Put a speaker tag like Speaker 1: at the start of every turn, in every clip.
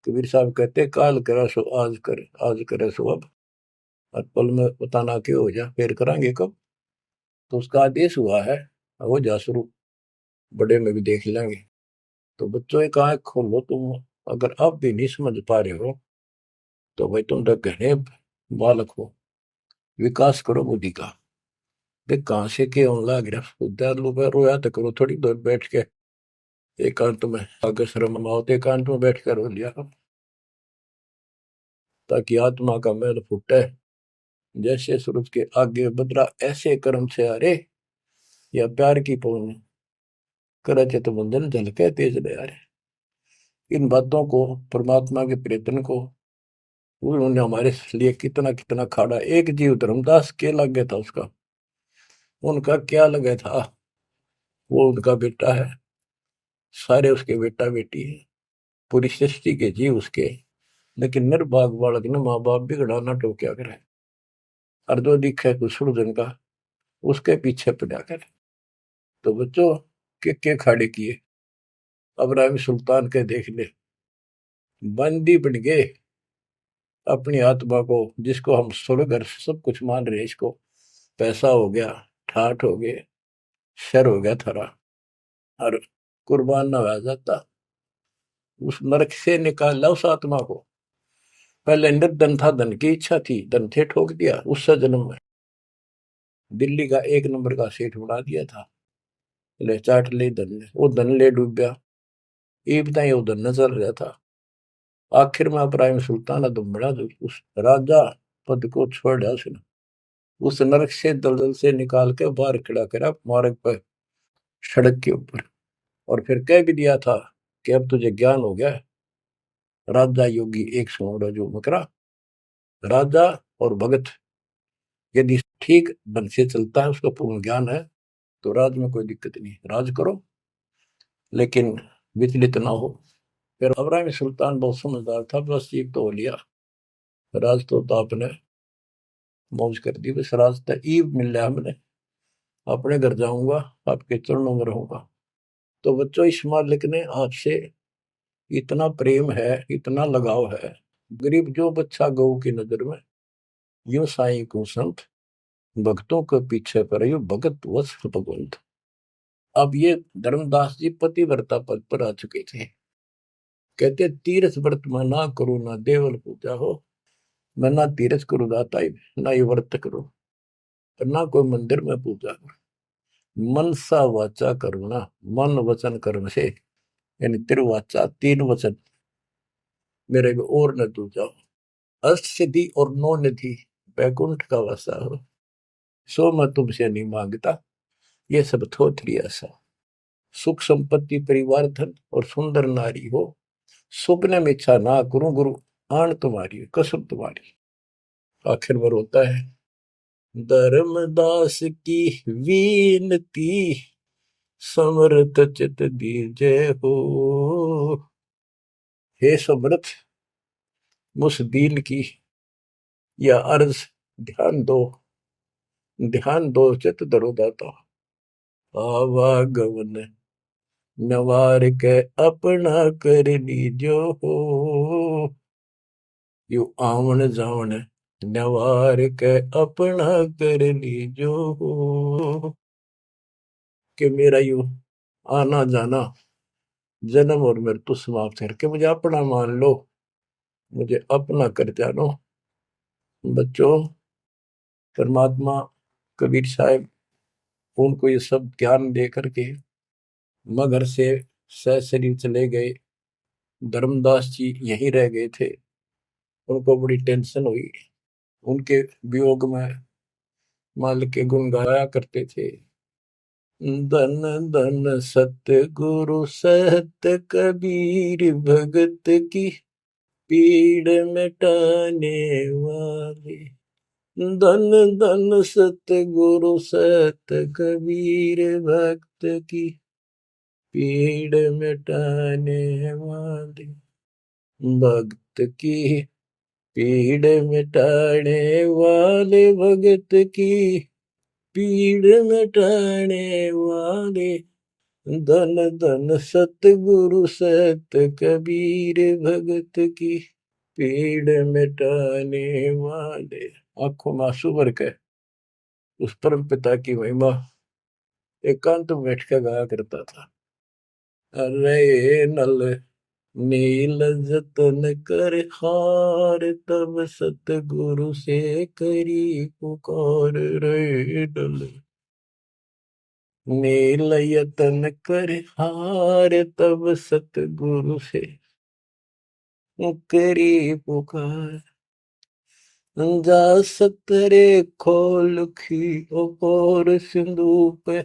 Speaker 1: कबीर साहब कहते काल करा सो आज करे, आज करे सो अब, और पल में बताना क्यों हो जा, फिर करांगे कब। तो उसका आदेश हुआ है, हो जा शुरू, बड़े में भी देख लेंगे। तो बच्चों एक आंख खोलो तुम, अगर अब भी नहीं समझ पा रहे हो तो भाई तुम तो घने बालक हो, विकास करो बुद्धि का। देख कहाँ से के होने लग रहा, विद्यालु में रोया तो करो थोड़ी देर बैठ के, एकांत में, अगर शर्म आओ तो एकांत में बैठ कर रो लिया करो, ताकि आत्मा का मैल फूटे। जैसे सूरज के आगे बदरा ऐसे कर्म से अरे, या प्यार की पवन करे चित बंधन झलके तेज ले आ रहे। इन बातों को, परमात्मा के प्रयत्न को, उन्होंने हमारे लिए कितना कितना खाड़ा। एक जीव धर्मदास के लगे था उसका, उनका क्या लगे था, वो उनका बेटा है, सारे उसके बेटा बेटी है, पूरी सृष्टि के जीव उसके। लेकिन निर्भाग बालक ने माँ बाप बिगड़ाना टोक्या करे, और जो दिखे कुछ का उसके पीछे पड़ा करे। तो बच्चों के खाड़े किए, अब्राहिम सुल्तान के देख ले, बंदी बन गए अपनी आत्मा को, जिसको हम स्वर्ग और सब कुछ मान रहे हैं, इसको पैसा हो गया, ठाठ हो गए, शर हो गया थारा, और कुर्बान ना हो जाता, उस नरक से निकाला उस आत्मा को। पहले निर्धन था, धन की इच्छा थी, धन थे ठोक दिया, उससे जन्म में दिल्ली का एक नंबर का सेठ बना दिया था, ले चाट ले धन ने, वो धन ले डूबया, ये बताइए वो धन नजर रहा था। आखिर में इब्राहिम सुल्तान अदम बड़ा, उस राजा पद को छोड़ दिया उसने, उस नरक से दलदल से निकाल के बाहर खड़ा करा मार्ग पर, सड़क के ऊपर, और फिर कह भी दिया था कि अब तुझे ज्ञान हो गया। राजा योगी एक सोमरा जो मकरा, राजा और भगत यदि ठीक ढंग से चलता है, उसका पूर्ण ज्ञान है, तो राज में कोई दिक्कत नहीं, राज करो लेकिन विचलित ना हो। फिर इब्राहिम सुल्तान बहुत समझदार था, बस एक तो हो लिया, राज तो आपने मौज कर दी, बस राज तो ईब मिल रहा हमने, अपने घर जाऊंगा, आपके चरणों में रहूंगा। तो बच्चों इस मालिक ने आपसे इतना प्रेम है, इतना लगाव है, गरीब जो बच्चा गौ की नजर में, यूं साईं को संत भक्तों के पीछे पर यू भगत वत्स भगवंत। अब ये धर्मदास जी पतिव्रता पद पर आ चुके थे, कहते तीर्थ व्रत में ना करो ना देवल पूजा हो, मैं ना तीर्थ करूँ दाता ही, ना ये व्रत करो, और ना कोई मंदिर में पूजा करो। मनसा वाचा करुणा, मन वचन कर्म से, यानी तिरुवाचा तीन वचन मेरे को और न तू जाओ, अष्ट सिद्धि और नौ निधि बैकुंठ का वासा हो, सो मैं तुमसे नहीं मांगता, ये सब थोथरी ऐसा। सुख संपत्ति परिवार धन और सुंदर नारी हो, सुपने में इच्छा ना करूं गुरु, आन तुम्हारी कसम तुम्हारी। आखिर में रोता है, धर्मदास की वीनती समर्थ चित दीजे हो, हे समर्थ मुझ दीन की या अर्ज ध्यान दो, ध्यान दो चित धरो दाता। आवागमन नवार के अपना कर लीजो हो, यू आवन जावन नवार के अपना कर लीजो हो, कि मेरा यू आना जाना जन्म और मृत्यु समाप्त करके मुझे अपना मान लो, मुझे अपना कर जानो। बच्चों परमात्मा कबीर साहब उनको ये सब ज्ञान दे करके मगर से सशरीर चले गए, धर्मदास जी यहीं रह गए थे, उनको बड़ी टेंशन हुई, उनके वियोग में मालिक के गुण गाया करते थे। धन धन सत्य गुरु सत्य कबीर भगत की पीड़ मिटाने वाले, धन धन सत्य गुरु सत्य कबीर भक्त की पीड़ मिटाने वाले, भक्त की पीड़ मिटाने वाले, भगत की पीड़ मिटाने वाले, धन धन सतगुरु सत कबीर भगत की पीड़ मिटाने वाले। आंखों में आंसू भर के उस परम पिता की महिमा एकांत में बैठ कर गाया करता था। अरे नल नील जतन कर हार तब सतगुरु से करी पुकार। रे नल नील यतन कर हार तब सतगुरु से करी पुकार। जा सतरे खोल की और सिंधु पे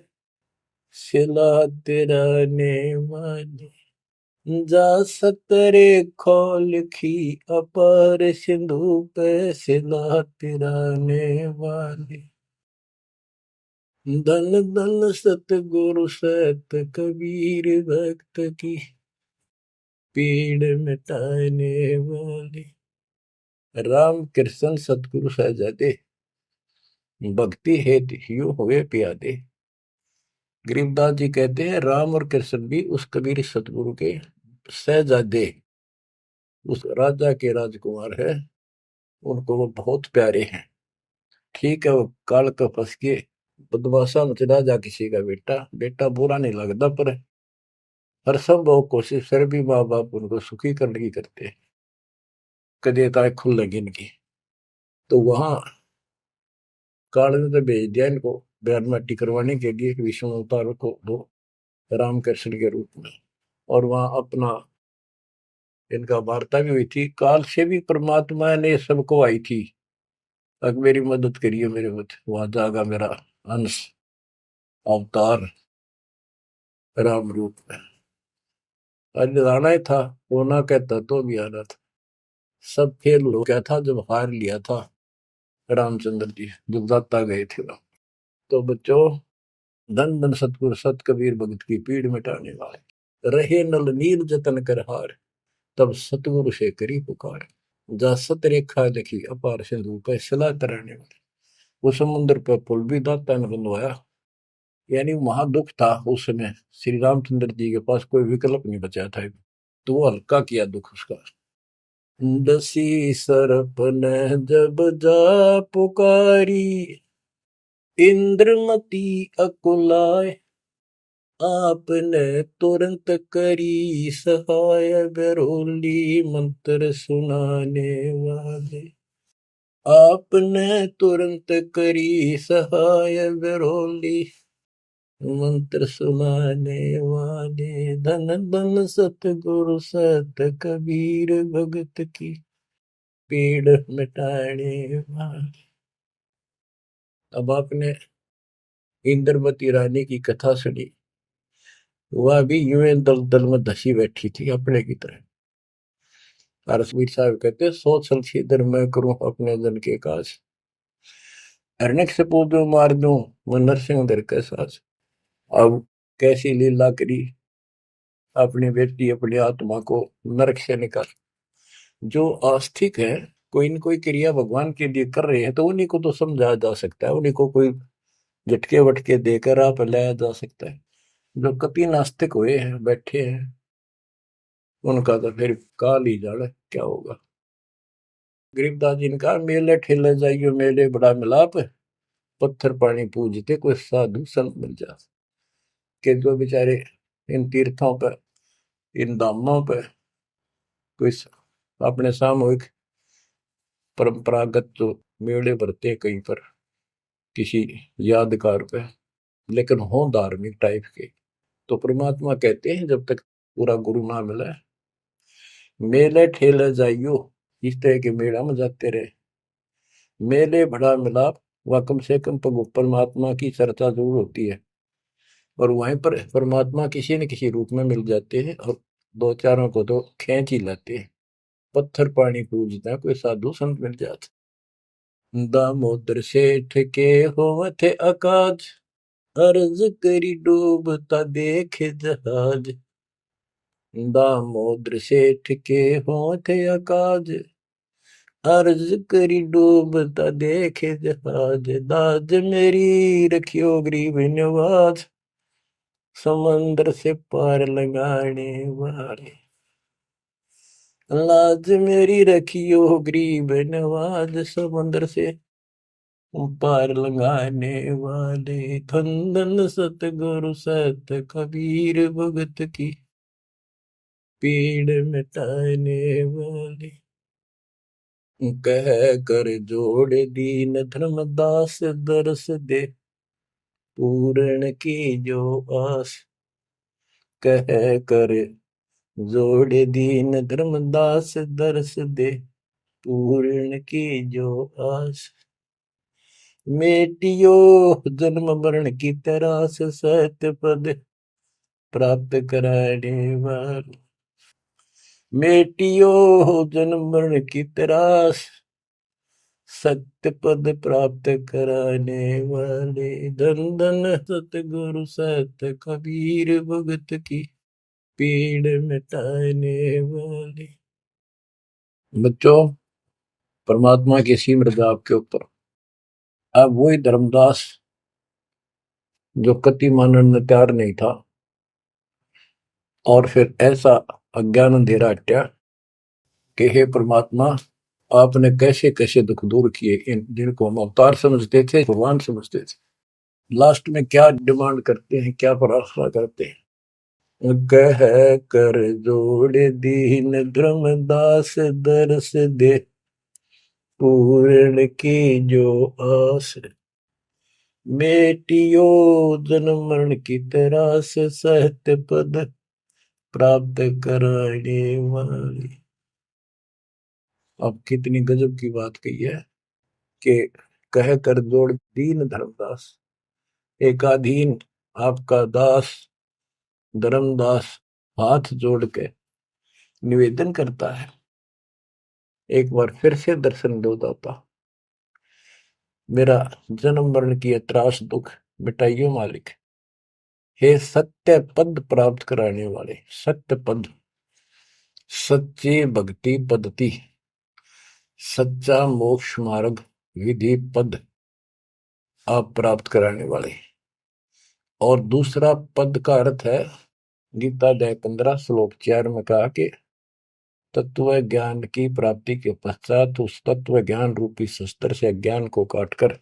Speaker 1: सिला तेरा ने वाली। जा सतरे खोल की अपार सिंधु पे सिला तिराने वाली। धन धन सतगुरु सत कबीर भक्त की पीड़ मिटाने वाली। राम कृष्ण सतगुरु सहजादे भक्ति हेतु ह्यू हुए प्यादे। गरीबदास जी कहते हैं राम और कृष्ण भी उस कबीर सतगुरु के सहजादे, उस राजा के राजकुमार है, उनको वो बहुत प्यारे हैं। ठीक है, वो काल का फंस के बदमाशा में चला जा किसी का बेटा, बेटा बुरा नहीं लगता, पर हर संभव कोशिश फिर भी माँ बाप उनको सुखी करने की करते हैं, कदे ताए खुल लगी इनकी। तो वहां काल ने तो भेज दिया इनको बयान माटी करवाने के लिए विष्णु अवतार को, वो रामकृष्ण के रूप में। और वहां अपना इनका वार्ता भी हुई थी। काल से भी परमात्मा ने सबको आई थी, अब मेरी मदद करिए मेरे मत, वहां जागा मेरा अंश अवतार राम रूप में। आज आना ही था, वो ना कहता तो भी आना था। सब फेल हो गया था जब हार लिया था रामचंद्र जी, जब दाता गए थे राम। तो बच्चों, धन धन सतगुरु सत कबीर भगत की पीड़ मिटाने वाले। रहे नल नील जतन कर हार तब सतगुरु से करी पुकार। जा सत रेखा लिखी अपार सिंधु पे सिला तराने वाले। वो समुद्र पर पुल भी दाता ने बनवाया, यानी वहां दुख था उस समय, श्री रामचंद्र जी के पास कोई विकल्प नहीं बचा था, तो वो हल्का किया दुख उसका। दसी सरप ने जब जा पुकारी इंद्रमती अकुलाय। आपने तुरंत करी सहाय बरोली मंत्र सुनाने वाले। आपने तुरंत करी सहाय बरोली मंत्र सुनाने वाले। धन धन सतगुरु सत कबीर भगत की पीड़ मिटाने वाले। अब आपने इंद्रवती रानी की कथा सुनी, वह भी यूं दल दल में धसी बैठी थी अपने की तरह। रसवीर साहब कहते सोच सलछीदर मैं करूं अपने जन के काज। हरनेक से पूजो मार दूं मैं नरसिंह दर के साज। अब कैसी लीला करी अपनी बेटी अपनी आत्मा को नरक से निकाल। जो आस्तिक है, कोई न कोई क्रिया भगवान के लिए कर रहे हैं, तो उन्हीं को तो समझाया जा सकता है, उन्हीं को कोई झटके वटके देकर आप लाया जा सकता है। जो कपि नास्तिक हुए हैं बैठे हैं, उनका तो फिर काल ही जाने क्या होगा। गरीबदास जी ने कहा मेले ठेले जाइयो मेले बड़ा मिलाप, पत्थर पानी पूजते कोई साधु संत मिल जा। के जो बेचारे इन तीर्थों पर, इन धामों पर कोई अपने सामूहिक परंपरागत जो मेले भरते कहीं पर किसी यादगार पे, लेकिन हो धार्मिक टाइप के, तो परमात्मा कहते हैं जब तक पूरा गुरु ना मिला, मेले ठेले जाइयो, इस तरह के मेला में जाते रहे। मेले बड़ा मिलाप, वह कम से कम परमात्मा की चर्चा जरूर होती है, और वहीं पर परमात्मा किसी न किसी रूप में मिल जाते हैं, और दो चारों को तो खींच ही लाते हैं। पत्थर पानी पूजता कोई साधु संत मिल जाते। दामोदर सेठ के होवत अकाज, अर्ज करी डूबता देखे जहाज। दामोदर सेठ के होवत अकाज, अर्ज करी डूबता देखे जहाज। दाज मेरी रखियो गरीब नवाज। समंदर से पार लगाने वाले, लाज मेरी रखियो गरीब नवाज, समंदर से पार लगाने वाले, धन धन सतगुरु सत कबीर भगत की पीड़ मिटाने वाले। कह कर जोड़ दीन धर्मदास, दरस दे पूर्ण की जो आस। कह कर जोड़ दीन धर्मदास, दरस दे पूर्ण की जो आस। मेटियो जन्म मरण की तरास, सत्य पद प्राप्त कराने वाले। मेटियो जन्म मरण की तरास, सत्य पद प्राप्त कराने वाले, धन धन सतगुरु सत कबीर भगत की पीड़ मिटाने वाले। बच्चों, परमात्मा की सिमरत आपके ऊपर। अब वही धर्मदास जो कति मानने में तैयार नहीं था, और फिर ऐसा अज्ञान अंधेरा हटा कि हे परमात्मा, आपने कैसे कैसे दुख दूर किए। इन जिनको हम अवतार समझते थे, भगवान समझते थे, लास्ट में क्या डिमांड करते हैं, क्या प्रार्थना करते हैं। कह कर जोड़ दीन धर्मदास, दरस दे पूर्ण की जो आस। मेटियो जन्म मरण की तरास, सत्य पद प्राप्त कराने वाली। अब कितनी गजब की बात कही है कि कह कर जोड़ दीन धर्मदास, एकाधीन आपका दास धर्मदास हाथ जोड़ के निवेदन करता है, एक बार फिर से दर्शन दो दाता, मेरा जन्म मरण की त्रास दुख मिटाइयो मालिक। हे सत्य पद प्राप्त कराने वाले, सत्य पद, सच्ची भक्ति पद्धति, सच्चा मोक्ष मार्ग विधि पद आप प्राप्त कराने वाले। और दूसरा पद का अर्थ है, गीता अध्याय 15 श्लोक 4 में कहा कि तत्व ज्ञान की प्राप्ति के पश्चात उस तत्व ज्ञान रूपी शस्त्र से ज्ञान को काटकर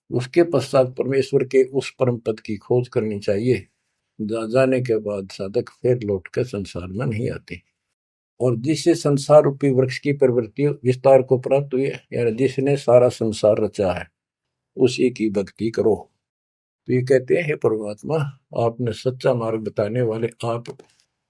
Speaker 1: उसके पश्चात परमेश्वर के उस परम पद की खोज करनी चाहिए। जाने के बाद साधक फिर लौट कर संसार में नहीं आते। और जिससे संसार रूपी वृक्ष की प्रवृत्ति विस्तार को प्राप्त हुई है, यानी जिसने सारा संसार रचा है, उसी की भक्ति करो। तो ये कहते हैं, हे परमात्मा, आपने सच्चा मार्ग बताने वाले आप